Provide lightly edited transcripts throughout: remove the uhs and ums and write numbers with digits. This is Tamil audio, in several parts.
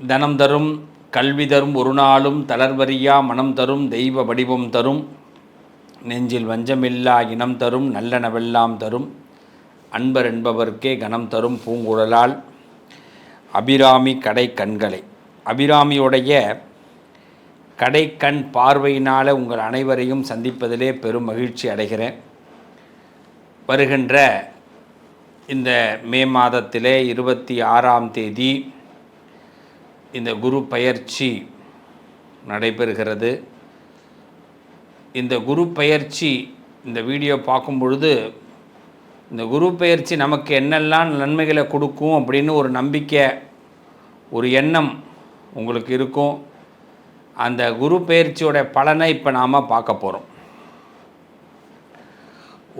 தனம் தரும் கல்வி தரும் ஒரு நாளும் தளர்வறியா மனம் தரும் தெய்வ வடிவம் தரும் நெஞ்சில் வஞ்சமில்லா இனம் தரும் நல்லனவெல்லாம் தரும் அன்பர் என்பவர்க்கே கணம் தரும் பூங்குழலால் அபிராமி கடை கண்களை. அபிராமியுடைய கடைக்கண் பார்வையினால் உங்கள் அனைவரையும் சந்திப்பதிலே பெரும் மகிழ்ச்சி அடைகிறேன். வருகின்ற இந்த மே மாதத்திலே 26ஆம் தேதி இந்த குரு பயிற்சி நடைபெறுகிறது. இந்த குரு பயிற்சி இந்த வீடியோ பார்க்கும் பொழுது இந்த குரு பயிற்சி நமக்கு என்னெல்லாம் நன்மைகளை கொடுக்கும் அப்படின்னு ஒரு நம்பிக்கை, ஒரு எண்ணம் உங்களுக்கு இருக்கும். அந்த குரு பயிற்சியோட பலனை இப்போ நாம் பார்க்க போகிறோம்.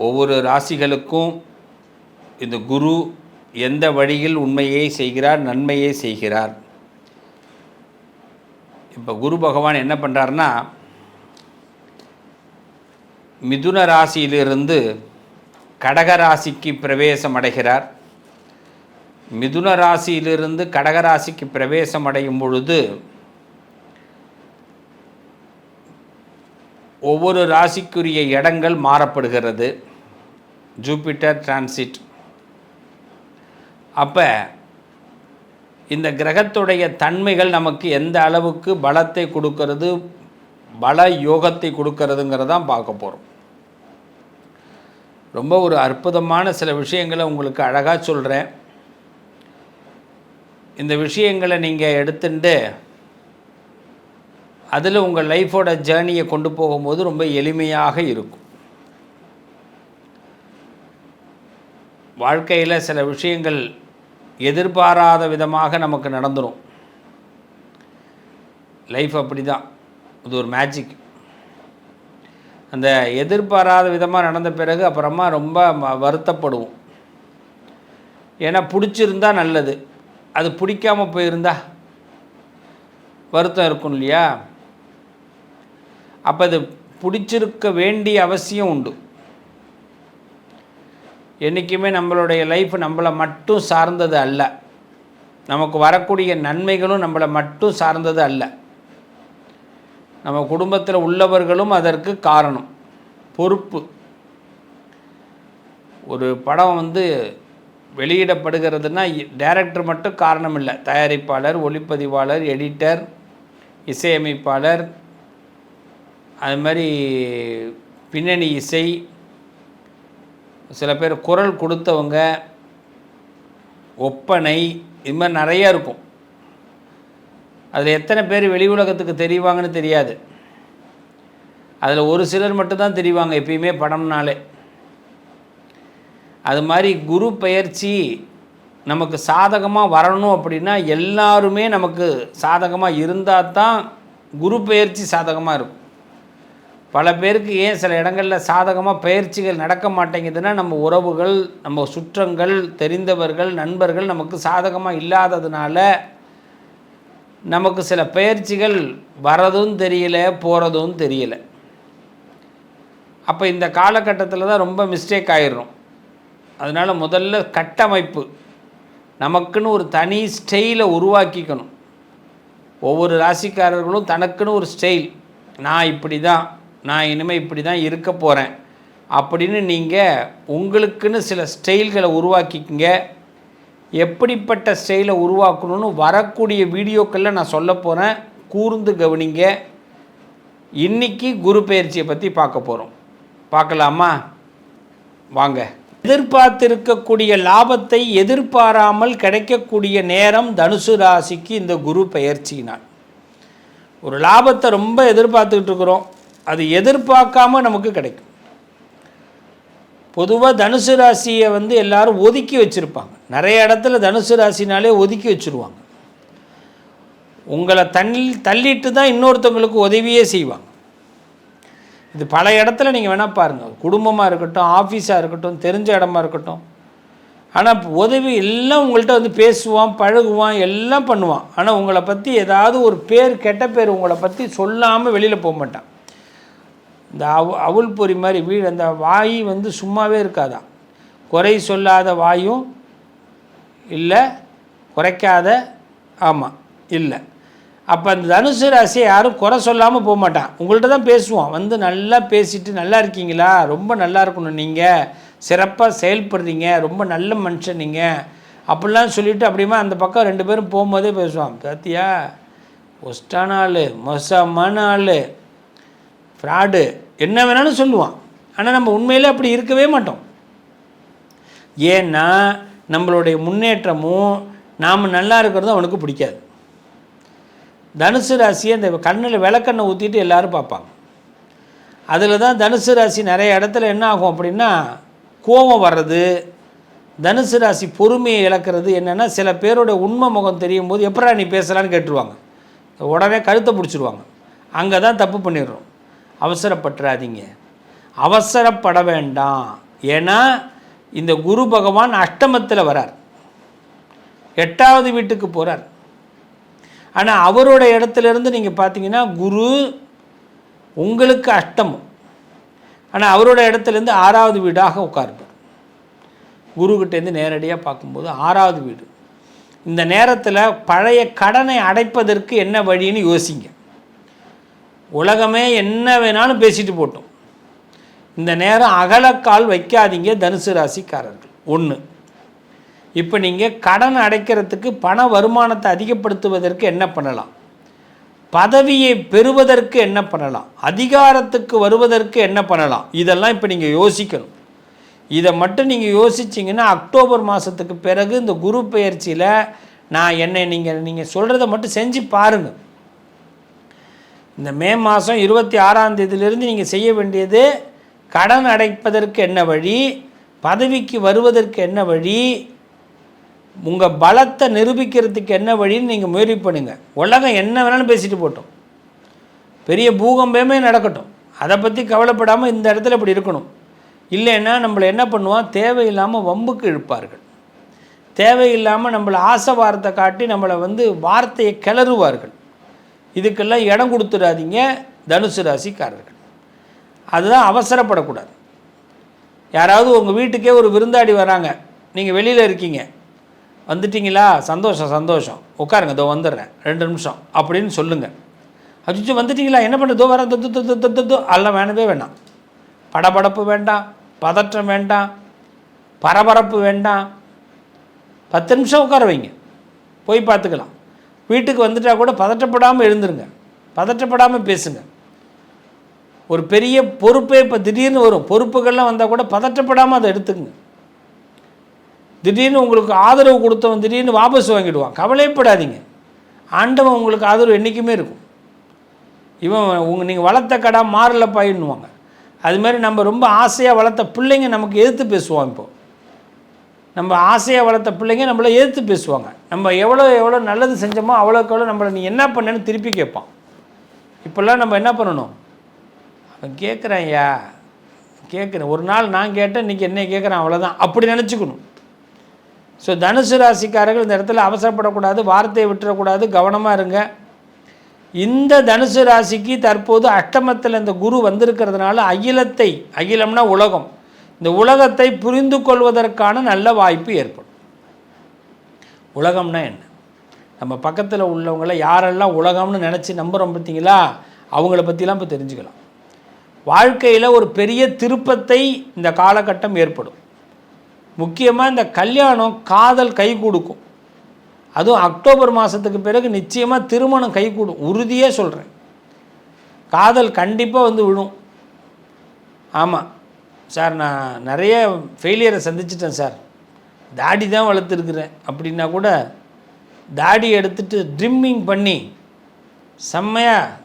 ஒவ்வொரு ராசிகளுக்கும் இந்த குரு எந்த வழியில் உண்மையை செய்கிறார், நன்மையை செய்கிறார். இப்போ குரு பகவான் என்ன பண்ணுறாருன்னா, மிதுன ராசியிலிருந்து கடக ராசிக்கு பிரவேசம் அடைகிறார். மிதுன ராசியிலிருந்து கடக ராசிக்கு பிரவேசம் அடையும் பொழுது ஒவ்வொரு ராசிக்குரிய இடங்கள் மாறப்படுகிறது. Jupiter transit. அப்போ இந்த கிரகத்துடைய தன்மைகள் நமக்கு எந்த அளவுக்கு பலத்தை கொடுக்கறது, பல யோகத்தை கொடுக்கறதுங்கிறதான் பார்க்க போகிறோம். ரொம்ப ஒரு அற்புதமான சில விஷயங்களை உங்களுக்கு அழகாக சொல்கிறேன். இந்த விஷயங்களை நீங்கள் எடுத்துட்டு அதில் உங்கள் லைஃபோட ஜேர்னியை கொண்டு போகும்போது ரொம்ப எளிமையாக இருக்கும். வாழ்க்கையில் சில விஷயங்கள் எதிர்பாராத விதமாக நமக்கு நடந்துடும். லைஃப் அப்படி தான், இது ஒரு மேஜிக். அந்த எதிர்பாராத விதமாக நடந்த பிறகு அப்புறமா ரொம்ப வருத்தப்படுவோம். ஏன்னா பிடிச்சிருந்தா நல்லது, அது பிடிக்காமல் போயிருந்தா வருத்தம் இருக்கும் இல்லையா? அப்போ அது பிடிச்சிருக்க வேண்டிய அவசியம் உண்டு. என்றைக்குமே நம்மளுடைய லைஃப் நம்மளை மட்டும் சார்ந்தது அல்ல, நமக்கு வரக்கூடிய நன்மைகளும் நம்மளை மட்டும் சார்ந்தது அல்ல. நம்ம குடும்பத்தில் உள்ளவர்களும் அதற்கு காரணம், பொறுப்பு. ஒரு படம் வெளியிடப்படுகிறதுனா டைரக்டர் மட்டும் காரணம் இல்லை, தயாரிப்பாளர், ஒளிப்பதிவாளர், எடிட்டர், இசையமைப்பாளர், அது மாதிரி பின்னணி இசை, சில பேர் குரல் கொடுத்தவங்க, ஒப்பனை, இது மாதிரி நிறையா இருக்கும். அதில் எத்தனை பேர் வெளி உலகத்துக்கு தெரிவாங்கன்னு தெரியாது. அதில் ஒரு சிலர் மட்டும்தான் தெரிவாங்க எப்பயுமே படம்னாலே. அது மாதிரி குரு பெயர்ச்சி நமக்கு சாதகமாக வரணும் அப்படின்னா எல்லாருமே நமக்கு சாதகமாக இருந்தால் தான் குரு பெயர்ச்சி சாதகமாக இருக்கும். பல பேருக்கு ஏன் சில இடங்களில் சாதகமாக பயிற்சிகள் நடக்க மாட்டேங்குதுன்னா, நம்ம உறவுகள், நம்ம சுற்றங்கள், தெரிந்தவர்கள், நண்பர்கள் நமக்கு சாதகமாக இல்லாததுனால நமக்கு சில பயிற்சிகள் வரதும் தெரியல, போகிறதும் தெரியல. அப்போ இந்த காலகட்டத்தில் தான் ரொம்ப மிஸ்டேக் ஆகிடுறோம். அதனால் முதல்ல கட்டமைப்பு, நமக்குன்னு ஒரு தனி ஸ்டைலை உருவாக்கிக்கணும். ஒவ்வொரு ராசிக்காரர்களும் தனக்குன்னு ஒரு ஸ்டைல், நான் இப்படி தான், நான் இனிமேல் இப்படி தான் இருக்க போகிறேன் அப்படின்னு நீங்கள் உங்களுக்குன்னு சில ஸ்டைல்களை உருவாக்கிக்கங்க. எப்படிப்பட்ட ஸ்டைலை உருவாக்கணும்னு வரக்கூடிய வீடியோக்களில் நான் சொல்ல போகிறேன், கூர்ந்து கவனிங்க. இன்றைக்கி குரு பெயர்ச்சியை பற்றி பார்க்க போகிறோம். பார்க்கலாமா? வாங்க. எதிர்பார்த்திருக்கக்கூடிய லாபத்தை எதிர்பாராமல் கிடைக்கக்கூடிய நேரம் தனுசு ராசிக்கு இந்த குரு பெயர்ச்சினால். ஒரு லாபத்தை ரொம்ப எதிர்பார்த்துக்கிட்டு இருக்கிறோம், அது எதிர்பார்க்காம நமக்கு கிடைக்கும். பொதுவாக தனுசு ராசியை எல்லாரும் ஒதுக்கி வச்சுருப்பாங்க. நிறைய இடத்துல தனுசு ராசினாலே ஒதுக்கி வச்சுருவாங்க. உங்களை தள்ளிட்டு தான் இன்னொருத்தவங்களுக்கு உதவியே செய்வாங்க. இது பல இடத்துல நீங்கள் வேணால் பாருங்கள். குடும்பமாக இருக்கட்டும், ஆஃபீஸாக இருக்கட்டும், தெரிஞ்ச இடமா இருக்கட்டும். ஆனால் உதவி எல்லாம் உங்கள்கிட்ட பேசுவான், பழகுவான், எல்லாம் பண்ணுவான். ஆனால் உங்களை பற்றி ஏதாவது ஒரு பேர், கெட்ட பேர் உங்களை பற்றி சொல்லாமல் வெளியில் போக மாட்டான். இந்த அவுள் பொறி மாதிரி வீடு, அந்த வாய் சும்மாவே இருக்காதான். குறை சொல்லாத வாயும் இல்லை, குறைக்காத, ஆமாம், இல்லை. அப்போ அந்த தனுசு ராசியை யாரும் குறை சொல்லாமல் போக மாட்டான். உங்கள்கிட்ட தான் பேசுவான். வந்து நல்லா பேசிட்டு, நல்லா இருக்கீங்களா, ரொம்ப நல்லா இருக்கணும், நீங்கள் சிறப்பாக செயல்படுறீங்க, ரொம்ப நல்ல மனுஷன் நீங்கள் அப்படிலாம் சொல்லிவிட்டு அப்படியுமா அந்த பக்கம் 2 பேரும் போகும்போதே பேசுவான். பார்த்தியா, ஒஸ்டான ஆள், மோசமான ஆள், ஃப்ராடு, என்ன வேணாலும் சொல்லுவான். ஆனால் நம்ம உண்மையிலே அப்படி இருக்கவே மாட்டோம். ஏன்னா நம்மளுடைய முன்னேற்றமும் நாம் நல்லா இருக்கிறதும் அவனுக்கு பிடிக்காது. தனுசு ராசியை அந்த கண்ணில் விளக்கெண்ணை ஊற்றிட்டு எல்லோரும் பார்ப்பாங்க. அதில் தான் தனுசு ராசி நிறைய இடத்துல என்ன ஆகும் அப்படின்னா கோபம் வர்றது, தனுசு ராசி பொறுமையை இழக்கிறது. என்னென்னா சில பேரோட உண்மை முகம் தெரியும் போது எப்படா நீ பேசலான்னு கேட்டுருவாங்க, உடனே கழுத்தை பிடிச்சிருவாங்க. அங்கே தான் தப்பு பண்ணிடுறோம். அவசரப்பட்டுறாதீங்க, அவசரப்பட வேண்டாம். ஏன்னா இந்த குரு பகவான் அஷ்டமத்தில் வரார், 8வது வீட்டுக்கு போகிறார். ஆனால் அவரோட இடத்துலேருந்து நீங்கள் பார்த்தீங்கன்னா குரு உங்களுக்கு அஷ்டமம், ஆனால் அவரோட இடத்துலேருந்து 6வது வீடாக உட்காருப்பார். குருக்கிட்டேருந்து நேரடியாக பார்க்கும்போது 6வது வீடு. இந்த நேரத்தில் பழைய கடனை அடைப்பதற்கு என்ன வழின்னு யோசிங்க. உலகமே என்ன வேணாலும் பேசிட்டு போட்டோம். இந்த நேரம் அகலக்கால் வைக்காதீங்க தனுசு ராசிக்காரர்கள். 1. இப்போ நீங்கள் கடன் அடைக்கிறதுக்கு பண வருமானத்தை அதிகப்படுத்துவதற்கு என்ன பண்ணலாம், பதவியை பெறுவதற்கு என்ன பண்ணலாம், அதிகாரத்துக்கு வருவதற்கு என்ன பண்ணலாம், இதெல்லாம் இப்போ நீங்கள் யோசிக்கணும். இதை மட்டும் நீங்கள் யோசிச்சிங்கன்னா அக்டோபர் மாதத்துக்கு பிறகு இந்த குரு பெயர்ச்சியில் நீங்கள் சொல்கிறத மட்டும் செஞ்சு பாருங்கள். இந்த மே மாதம் 26ஆம் தேதியிலிருந்து நீங்கள் செய்ய வேண்டியது கடன் அடைப்பதற்கு என்ன வழி, பதவிக்கு வருவதற்கு என்ன வழி, உங்கள் பலத்தை நிரூபிக்கிறதுக்கு என்ன வழின்னு நீங்கள் முயற்சி பண்ணுங்கள். உலகம் என்ன வேணாலும் பேசிட்டு போட்டோம், பெரிய பூகம்பமே நடக்கட்டும், அதை பற்றி கவலைப்படாமல் இந்த இடத்துல இப்படி இருக்கணும். இல்லைன்னா நம்மளை என்ன பண்ணுவான், தேவையில்லாமல் வம்புக்கு இழுப்பார்கள், தேவையில்லாமல் நம்மளை ஆசை வார்த்தை காட்டி நம்மளை வார்த்தையை கிளறுவார்கள். இதுக்கெல்லாம் இடம் கொடுத்துடாதீங்க தனுசு ராசிக்காரர்கள். அதுதான் அவசரப்படக்கூடாது. யாராவது உங்கள் வீட்டுக்கே ஒரு விருந்தாடி வராங்க, நீங்கள் வெளியில் இருக்கீங்க, வந்துட்டிங்களா, சந்தோஷம் சந்தோஷம், உட்காருங்க, இதோ வந்துடுறேன் 2 நிமிஷம் அப்படின்னு சொல்லுங்கள். அச்சோ வந்துட்டிங்களா, என்ன பண்ணுறதோ வர எல்லாம் வேணவே வேண்டாம். படபடப்பு வேண்டாம், பதற்றம் வேண்டாம், பரபரப்பு வேண்டாம். 10 நிமிஷம் உட்கார வைங்க, போய் பார்த்துக்கலாம். வீட்டுக்கு வந்துட்டால் கூட பதற்றப்படாமல் எழுந்துருங்க, பதற்றப்படாமல் பேசுங்க. ஒரு பெரிய பொறுப்பே இப்போ திடீர்னு வரும், பொறுப்புகள்லாம் வந்தால் கூட பதற்றப்படாமல் அதை எடுத்துக்குங்க. திடீர்னு உங்களுக்கு ஆதரவு கொடுத்தவன் திடீர்னு வாபஸ் வாங்கிடுவான், கவலைப்படாதீங்க. ஆண்டவன் உங்களுக்கு ஆதரவு என்றைக்குமே இருக்கும். நீங்கள் வளர்த்த கடா மாறல பாயின்னுவாங்க. அதுமாதிரி நம்ம ரொம்ப ஆசையாக வளர்த்த பிள்ளைங்க நமக்கு எதிர்த்து பேசுவாங்க. இப்போது நம்ம ஆசையாக வளர்த்த பிள்ளைங்க நம்மளை எதிர்த்து பேசுவாங்க. நம்ம எவ்வளோ நல்லது செஞ்சோமோ அவ்வளோக்கு எவ்வளோ நம்மளை நீ என்ன பண்ணேன்னு திருப்பி கேட்பான். இப்போல்லாம் நம்ம என்ன பண்ணணும், அவன் கேட்குறேன் ஐயா கேட்குறேன், ஒரு நாள் நான் கேட்டேன், இன்றைக்கி என்ன கேட்குறேன், அவ்வளோதான், அப்படி நினச்சிக்கணும். ஸோ தனுசு ராசிக்காரர்கள் இந்த இடத்துல அவசரப்படக்கூடாது, வார்த்தையை விட்டுறக்கூடாது, கவனமாக இருங்க. இந்த தனுசு ராசிக்கு தற்போது அஷ்டமத்தில் இந்த குரு வந்திருக்கிறதுனால அகிலம்னா உலகம், இந்த உலகத்தை புரிந்து கொள்வதற்கான நல்ல வாய்ப்பு ஏற்படும். உலகம்னா என்ன, நம்ம பக்கத்தில் உள்ளவங்கள யாரெல்லாம் உலகம்னு நினச்சி நம்புகிறோம் பார்த்தீங்களா, அவங்கள பற்றிலாம் இப்போ தெரிஞ்சுக்கலாம். வாழ்க்கையில் ஒரு பெரிய திருப்பத்தை இந்த காலகட்டம் ஏற்படும். முக்கியமாக இந்த கல்யாணம், காதல் கை கொடுக்கும். அதுவும் அக்டோபர் மாதத்துக்கு பிறகு நிச்சயமாக திருமணம் கை கூடும், உறுதியாக சொல்கிறேன். காதல் கண்டிப்பாக விழும். ஆமாம் சார், நான் நிறைய ஃபெயிலியரை சந்திச்சிட்டேன் சார், தாடி தான் வளர்த்துருக்குறேன் அப்படின்னா கூட தாடி எடுத்துகிட்டு ட்ரிம்மிங் பண்ணி செம்மையாக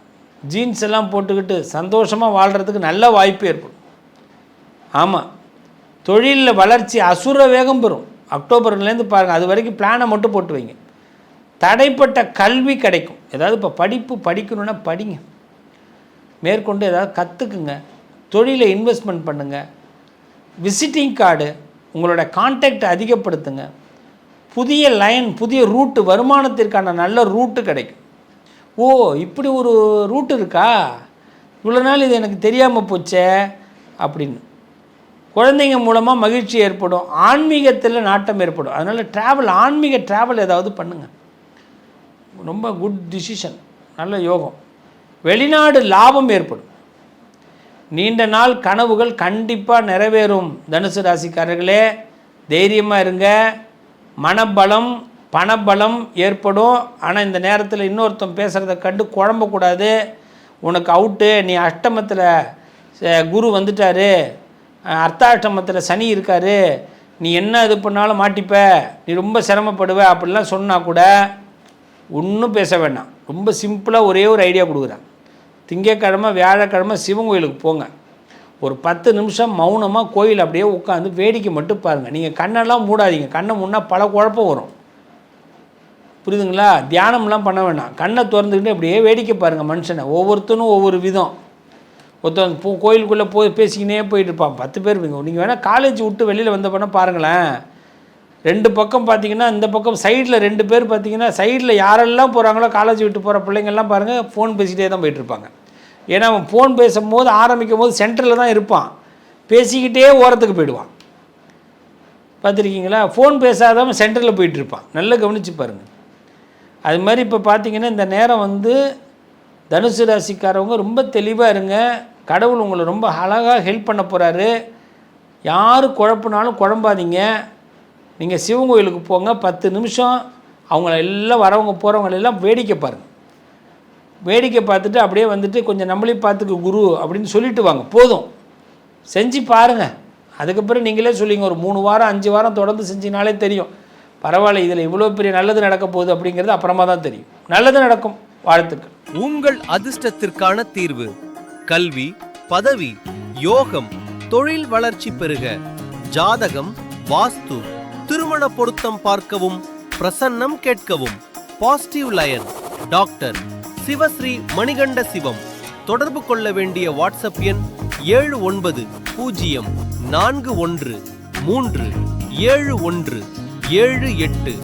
ஜீன்ஸ் எல்லாம் போட்டுக்கிட்டு சந்தோஷமாக வாழ்கிறதுக்கு நல்ல வாய்ப்பு ஏற்படும். ஆமாம், தொழிலில் வளர்ச்சி அசுர வேகம் பெறும். அக்டோபர்லேருந்து பாருங்கள், அது வரைக்கும் பிளானை மட்டும் போட்டு வைங்க. தடைப்பட்ட கல்வி கிடைக்கும். ஏதாவது இப்போ படிக்கணுன்னா படிங்க, மேற்கொண்டு ஏதாவது கற்றுக்குங்க, தொழிலை இன்வெஸ்ட்மெண்ட் பண்ணுங்கள், விசிட்டிங் கார்டு, உங்களோட கான்டாக்ட் அதிகப்படுத்துங்க, புதிய லைன், புதிய ரூட்டு, வருமானத்திற்கான நல்ல ரூட்டு கிடைக்கும். ஓ இப்படி ஒரு ரூட்டு இருக்கா, இவ்வளோ நாள் இது எனக்கு தெரியாமல் போச்சே அப்படின்னு. குழந்தைங்க மூலமாக மகிழ்ச்சி ஏற்படும், ஆன்மீகத்தில் நாட்டம் ஏற்படும். அதனால் ஆன்மீக ட்ராவல் ஏதாவது பண்ணுங்கள். ரொம்ப குட் டிசிஷன், நல்ல யோகம். வெளிநாடு லாபம் ஏற்படும். நீண்ட நாள் கனவுகள் கண்டிப்பாக நிறைவேறும். தனுசு ராசிக்காரர்களே தைரியமாக இருங்க. மனபலம் பணபலம் ஏற்படும். ஆனால் இந்த நேரத்தில் இன்னொருத்தன் பேசுகிறத கண்டு குழம்பக்கூடாது. உனக்கு அவுட்டு, நீ அஷ்டமத்தில் குரு வந்துட்டார், அர்த்தாஷ்டமத்தில் சனி இருக்கார், நீ என்ன இது பண்ணாலும் மாட்டிப்ப, நீ ரொம்ப சிரமப்படுவ அப்படிலாம் சொன்னால் கூட ஒன்றும் பேச வேண்டாம். ரொம்ப சிம்பிளாக ஒரே ஒரு ஐடியா கொடுக்குறேன். திங்கக்கிழமை வியாழக்கிழமை சிவன் கோயிலுக்கு போங்க. ஒரு 10 நிமிஷம் மௌனமாக கோயில் அப்படியே உட்காந்து வேடிக்கை மட்டும் பாருங்கள். நீங்கள் கண்ணெல்லாம் மூடாதீங்க. கண்ணை மூடினா பல குழப்பம் வரும். புரியுதுங்களா? தியானம்லாம் பண்ண வேண்டாம். கண்ணை திறந்துக்கிட்டு அப்படியே வேடிக்கை பாருங்கள் மனுஷனை. ஒவ்வொருத்தனும் ஒவ்வொரு விதம். ஒருத்தன் கோயிலுக்குள்ளே பேசிக்கினே போயிட்டு இருப்பான். 10 பேர் இருப்பீங்க. நீங்கள் வேணால் காலேஜ் விட்டு வெளியில் வந்த பண்ண பாருங்களேன். 2 பக்கம் பார்த்தீங்கன்னா, இந்த பக்கம் சைடில் 2 பேர் பார்த்தீங்கன்னா, சைடில் யாரெல்லாம் போகிறாங்களோ காலேஜ் விட்டு போகிற பிள்ளைங்கள்லாம் பாருங்கள், ஃபோன் பேசிக்கிட்டே தான் போயிட்டுருப்பாங்க. ஏன்னா அவன் ஃபோன் பேசும்போது ஆரம்பிக்கும் போது சென்டரில் தான் இருப்பான், பேசிக்கிட்டே ஓரத்துக்கு போயிடுவான். பார்த்துருக்கீங்களா? ஃபோன் பேசாதவன் சென்டரில் போயிட்டுருப்பான். நல்லா கவனித்து பாருங்கள். அது மாதிரி இப்போ பார்த்தீங்கன்னா இந்த நேரம் தனுசு ராசிக்காரவங்க ரொம்ப தெளிவாக இருங்க. கடவுள் உங்களை ரொம்ப அழகாக ஹெல்ப் பண்ண போகிறாரு. யார் குழப்பினாலும் குழம்பாதீங்க. நீங்கள் சிவன் கோயிலுக்கு போங்க. 10 நிமிஷம் அவங்கள எல்லாம் வரவங்க போகிறவங்களெல்லாம் வேடிக்கை பாருங்கள். வேடிக்கை பார்த்துட்டு அப்படியே கொஞ்சம் நம்மளே பார்த்துக்க குரு அப்படின்னு சொல்லிட்டு வாங்க. போதும், செஞ்சு பாருங்கள். அதுக்கப்புறம் நீங்களே சொல்லிங்க. ஒரு 3 வாரம் 5 வாரம் தொடர்ந்து செஞ்சினாலே தெரியும். பரவாயில்ல, இதில் இவ்வளோ பெரிய நல்லது நடக்க போகுது அப்படிங்கிறது அப்புறமா தான் தெரியும். நல்லது நடக்கும். வாழ்த்துக்கள். உங்கள் அதிர்ஷ்டத்திற்கான தீர்வு: கல்வி, பதவி, யோகம், தொழில் வளர்ச்சி பெருக. ஜாதகம், வாஸ்து, திருமண பொருத்தம் பார்க்கவும், பிரசன்னம் கேட்கவும். Positive lion doctor Sivasri Manikanda Sivam. தொடர்பு கொள்ள வேண்டிய வாட்ஸ்அப் எண் 7904137178.